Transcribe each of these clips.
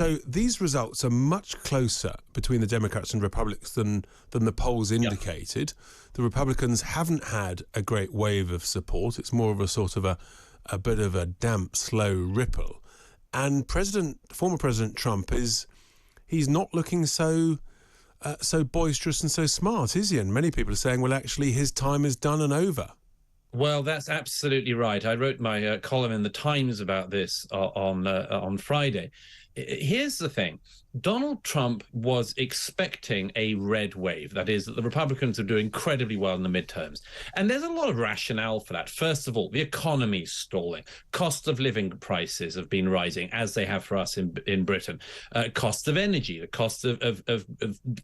So these results are much closer between the Democrats and Republicans than the polls indicated. The Republicans haven't had a great wave of support. It's more of a sort of a bit of a damp, slow ripple. And former President Trump he's not looking so boisterous and so smart, is he? And many people are saying, well, actually, his time is done and over. Well, that's absolutely right. I wrote my column in the Times about this on Friday. Here's the thing. Donald Trump was expecting a red wave. That is, that the Republicans are doing incredibly well in the midterms. And there's a lot of rationale for that. First of all, the economy's stalling. Cost of living prices have been rising, as they have for us in Britain. Cost of energy, the cost of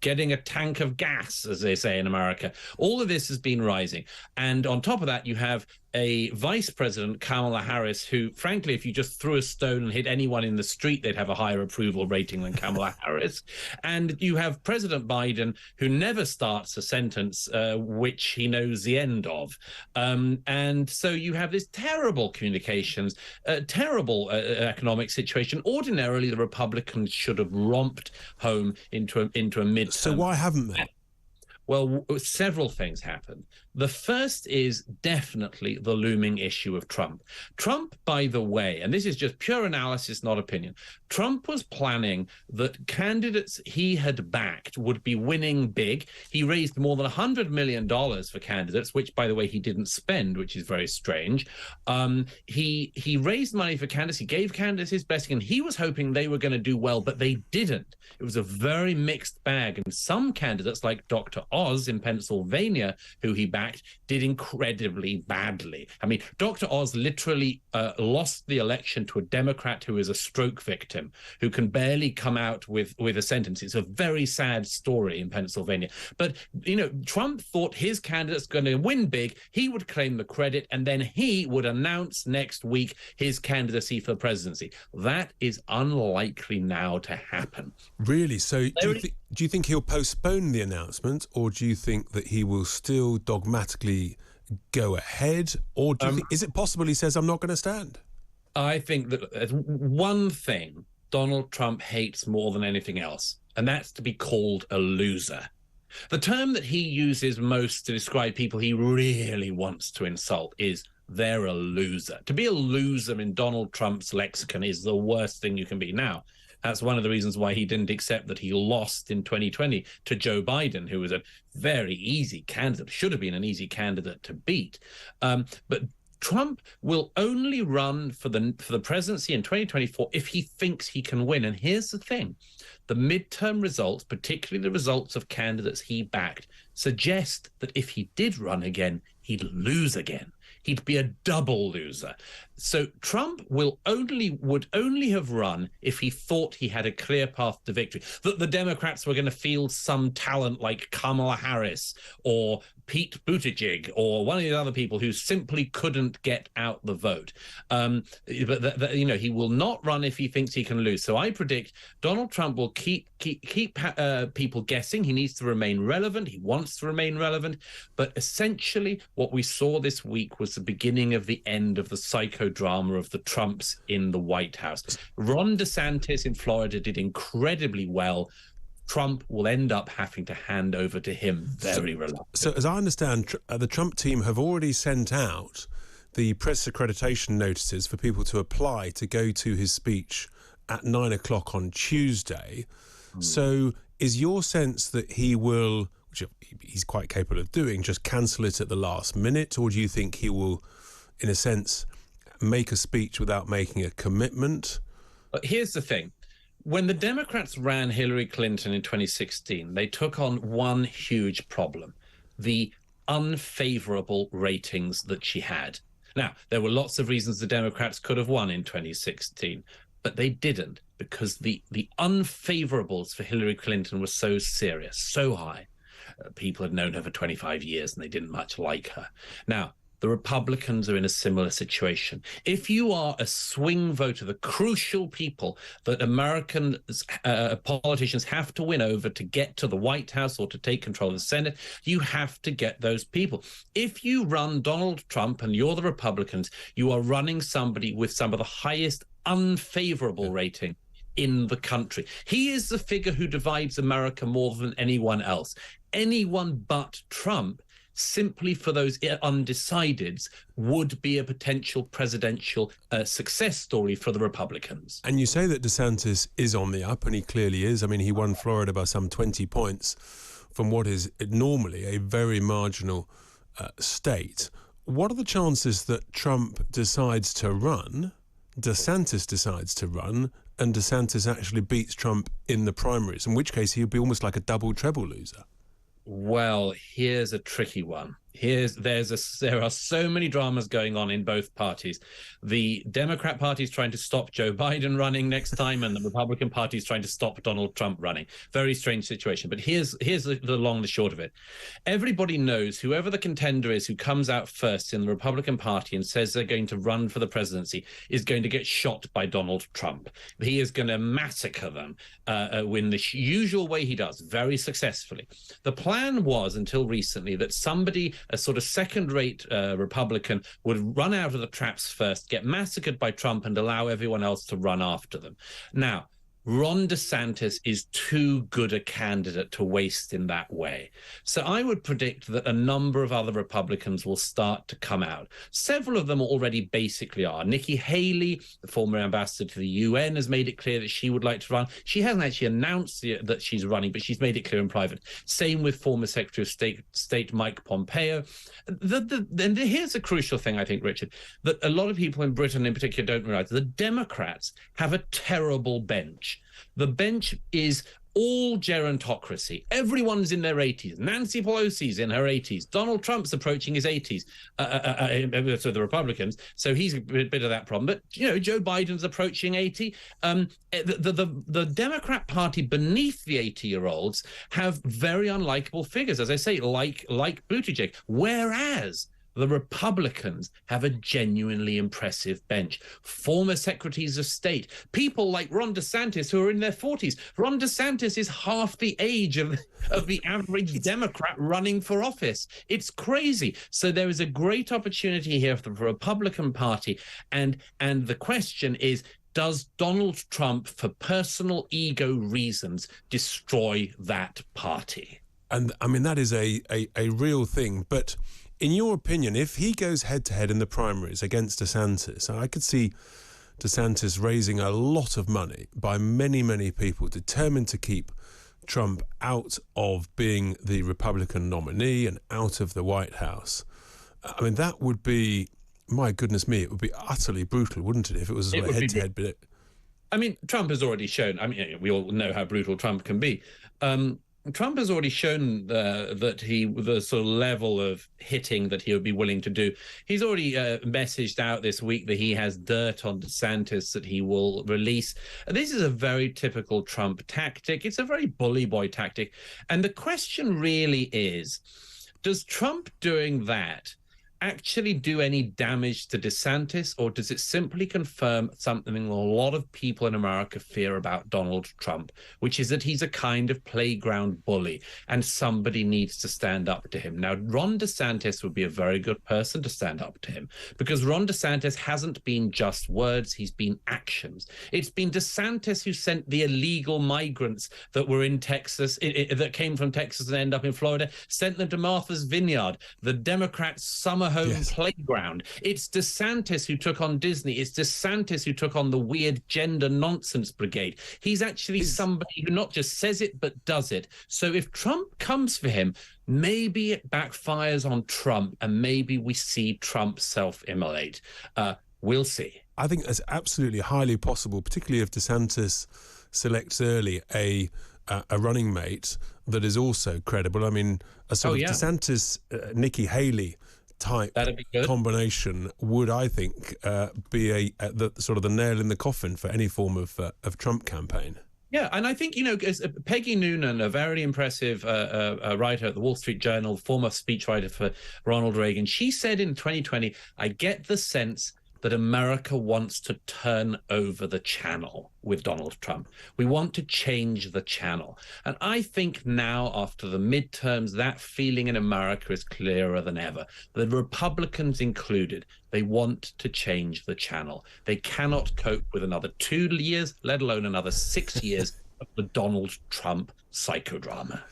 getting a tank of gas, as they say in America. All of this has been rising. And on top of that, you have a vice president, Kamala Harris, who, frankly, if you just threw a stone and hit anyone in the street, they'd have a higher approval rating than Kamala Harris. And you have President Biden, who never starts a sentence which he knows the end of. And so you have this terrible communications, terrible economic situation. Ordinarily, the Republicans should have romped home into a midterm. So why haven't they? Well, several things happened. The first is definitely the looming issue of Trump. Trump, by the way, and this is just pure analysis, not opinion, Trump was planning that candidates he had backed would be winning big. He raised more than $100 million for candidates, which, by the way, he didn't spend, which is very strange. He raised money for candidates. He gave candidates his blessing, and he was hoping they were going to do well, but they didn't. It was a very mixed bag, and some candidates, like Dr. Oz in Pennsylvania, who he backed, did incredibly badly. I mean, Dr. Oz literally lost the election to a Democrat who is a stroke victim, who can barely come out with a sentence. It's a very sad story in Pennsylvania. But, you know, Trump thought his candidate's going to win big. He would claim the credit, and then he would announce next week his candidacy for the presidency. That is unlikely now to happen. Really? So do you think he'll postpone the announcement, or do you think that he will still dogmatically go ahead? Or do you think, is it possible he says, I'm not going to stand? I think that one thing Donald Trump hates more than anything else, and that's to be called a loser. The term that he uses most to describe people he really wants to insult is they're a loser. To be a loser in Donald Trump's lexicon is the worst thing you can be. Now, that's one of the reasons why he didn't accept that he lost in 2020 to Joe Biden, who was a very easy candidate, should have been an easy candidate to beat. But Trump will only run for the presidency in 2024 if he thinks he can win. And here's the thing. The midterm results, particularly the results of candidates he backed, suggest that if he did run again, he'd lose again. He'd be a double loser. So Trump would only have run if he thought he had a clear path to victory, that the Democrats were going to field some talent like Kamala Harris or Pete Buttigieg or one of the other people who simply couldn't get out the vote. But he will not run if he thinks he can lose. So I predict Donald Trump will keep people guessing. He needs to remain relevant. He wants to remain relevant. But essentially, what we saw this week was the beginning of the end of the psychodrama of the Trumps in the White House. Ron DeSantis in Florida did incredibly well. Trump will end up having to hand over to him very reluctantly. So as I understand, the Trump team have already sent out the press accreditation notices for people to apply to go to his speech at 9 o'clock on Tuesday. So is your sense that he will, which he's quite capable of doing, just cancel it at the last minute? Or do you think he will, in a sense, make a speech without making a commitment? But here's the thing. When the Democrats ran Hillary Clinton in 2016, they took on one huge problem, the unfavorable ratings that she had. Now, there were lots of reasons the Democrats could have won in 2016, but they didn't, because the unfavorables for Hillary Clinton were so serious, so high. People had known her for 25 years and they didn't much like her. Now, the Republicans are in a similar situation. If you are a swing voter, the crucial people that American politicians have to win over to get to the White House or to take control of the Senate, you have to get those people. If you run Donald Trump and you're the Republicans, you are running somebody with some of the highest unfavorable rating in the country. He is the figure who divides America more than anyone else. Anyone but Trump, simply for those undecideds, would be a potential presidential success story for the Republicans. And you say that DeSantis is on the up, and he clearly is. I mean, he won Florida by some 20 points from what is normally a very marginal state. What are the chances that Trump decides to run, DeSantis decides to run, and DeSantis actually beats Trump in the primaries, in which case he would be almost like a double treble loser? Well, here's a tricky one. There are so many dramas going on in both parties. The Democrat Party is trying to stop Joe Biden running next time, and the Republican Party is trying to stop Donald Trump running. Very strange situation. But here's the long and the short of it. Everybody knows whoever the contender is who comes out first in the Republican Party and says they're going to run for the presidency is going to get shot by Donald Trump. He is going to massacre them in the usual way he does, very successfully. The plan was, until recently, that somebody, a sort of second-rate Republican, would run out of the traps first, get massacred by Trump, and allow everyone else to run after them. Now, Ron DeSantis is too good a candidate to waste in that way. So I would predict that a number of other Republicans will start to come out. Several of them already basically are. Nikki Haley, the former ambassador to the UN, has made it clear that she would like to run. She hasn't actually announced that she's running, but she's made it clear in private. Same with former Secretary of State Mike Pompeo. And here's a crucial thing, I think, Richard, that a lot of people in Britain in particular don't realize. The Democrats have a terrible bench. The bench is all gerontocracy. Everyone's in their 80s. Nancy Pelosi's in her 80s. Donald Trump's approaching his 80s. So the Republicans. So he's a bit of that problem. But, Joe Biden's approaching 80. The Democrat Party beneath the 80-year-olds have very unlikable figures, as I say, like Buttigieg. Whereas the Republicans have a genuinely impressive bench. Former secretaries of state, people like Ron DeSantis who are in their 40s. Ron DeSantis is half the age of the average Democrat running for office. It's crazy. So there is a great opportunity here for the Republican Party. And the question is, does Donald Trump, for personal ego reasons, destroy that party? And I mean, that is a real thing. But in your opinion, if he goes head-to-head in the primaries against DeSantis, I could see DeSantis raising a lot of money by many, many people determined to keep Trump out of being the Republican nominee and out of the White House. I mean, that would be, my goodness me, it would be utterly brutal, wouldn't it, if it was a sort of head-to-head bit? I mean, Trump has already shown, we all know how brutal Trump can be. Trump has already shown that the sort of level of hitting that he would be willing to do. He's already messaged out this week that he has dirt on DeSantis that he will release. This is a very typical Trump tactic. It's a very bully boy tactic. And the question really is, does Trump doing that actually do any damage to DeSantis, or does it simply confirm something a lot of people in America fear about Donald Trump, which is that he's a kind of playground bully and somebody needs to stand up to him? Now, Ron DeSantis would be a very good person to stand up to him, because Ron DeSantis hasn't been just words, he's been actions. It's been DeSantis who sent the illegal migrants that were in Texas, that came from Texas and end up in Florida, sent them to Martha's Vineyard, the Democrats' summer home playground. It's DeSantis who took on Disney. It's DeSantis who took on the weird gender nonsense brigade. He's actually somebody who not just says it, but does it. So if Trump comes for him, maybe it backfires on Trump and maybe we see Trump self-immolate. We'll see. I think that's absolutely highly possible, particularly if DeSantis selects early a running mate that is also credible. I mean, a sort of DeSantis, Nikki Haley type combination would, I think, be the sort of the nail in the coffin for any form of Trump campaign. Yeah, and I think, Peggy Noonan, a very impressive writer at the Wall Street Journal, former speechwriter for Ronald Reagan, she said in 2020, I get the sense that America wants to turn over the channel with Donald Trump. We want to change the channel. And I think now, after the midterms, that feeling in America is clearer than ever. The Republicans included, they want to change the channel. They cannot cope with another 2 years, let alone another 6 years of the Donald Trump psychodrama.